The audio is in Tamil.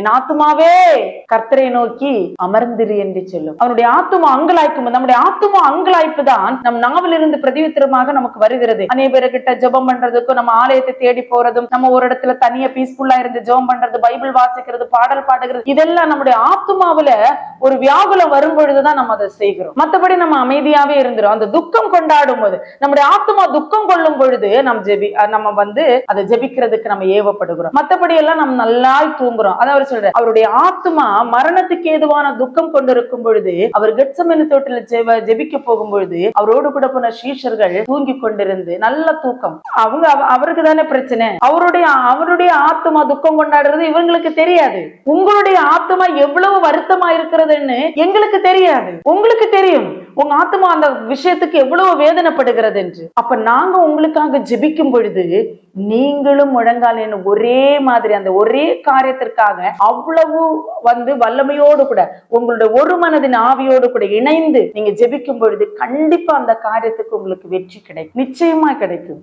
என் ஆத்துமாவே கர்த்தரை நோக்கி அமர்ந்திரு என்று சொல்லும். அவனுடைய ஆத்துமா அங்கலாய்க்கும். நம்முடைய ஆத்துமா அங்கலாய்ப்பு தான் நம் நாவிலிருந்து பிரதியுத்தரமாக நமக்கு வருகிறது. அநேகர்கிட்ட ஜெபம் பண்றதுக்கும், நம்ம ஆலயத்தை தேடி போறதும், நம்ம ஒரு இடத்துல தனியா பீஸ்ஃபுல்லா இருந்து ஜெபம் பண்றது, பைபிள் வாசிக்கிறது, பாடல் பாடுகிறது, இதெல்லாம் நம்முடைய ஆத்துமாவுல ஒரு வியாகுலம் வரும் பொழுதுதான் நம்ம அதை செய்கிறோம். மற்றபடி நம்ம அமைதியாவே இருந்துரும். அந்த துக்கம் கொண்டாடும் போது, நம்முடைய ஆத்துமா துக்கம் கொள்ளும் பொழுது நம்ம அதை ஜெபிக்கிறதுக்கு நம்ம ஏவப்படுகிறோம். மற்றபடி எல்லாம் நம்ம நல்லா தூங்குறோம். அதாவது சொல்ற அவருடைய ஆத்துமா மரணத்துக்கு ஏதுவான துக்கம் கொண்டிருக்கும் பொழுது, அவர் கெத்செமனே தோட்டத்துல ஜெபிக்க போகும் பொழுது அவரோடு கூட போன சீஷர்கள் தூங்கி கொண்டிருந்து நல்ல தூக்கம். அவருக்கு தானே பிரச்சனை. அவருடைய ஆத்துமா துக்கம் கொண்டாடுறது இவங்களுக்கு தெரியாது. உங்களுடைய ஆத்துமா எவ்வளவு வருத்தமா இருக்கிறதுன்னு எங்களுக்கு தெரியாது. உங்களுக்கு தெரியும் உங்க ஆத்துமா அந்த விஷயத்துக்கு எவ்வளவு வேதனைப்படுகிறது என்று. அப்ப நாங்க உங்களுக்காக ஜெபிக்கும் பொழுது நீங்களும் முழங்கால் ஒரே மாதிரி அந்த ஒரே காரியத்திற்காக அவ்வளவு வல்லமையோடு கூட உங்களுடைய ஒரு மனதின் ஆவியோடு கூட இணைந்து நீங்க ஜெபிக்கும் பொழுது கண்டிப்பா அந்த காரியத்துக்கு உங்களுக்கு வெற்றி கிடைக்கும். நிச்சயமா கிடைக்கும்.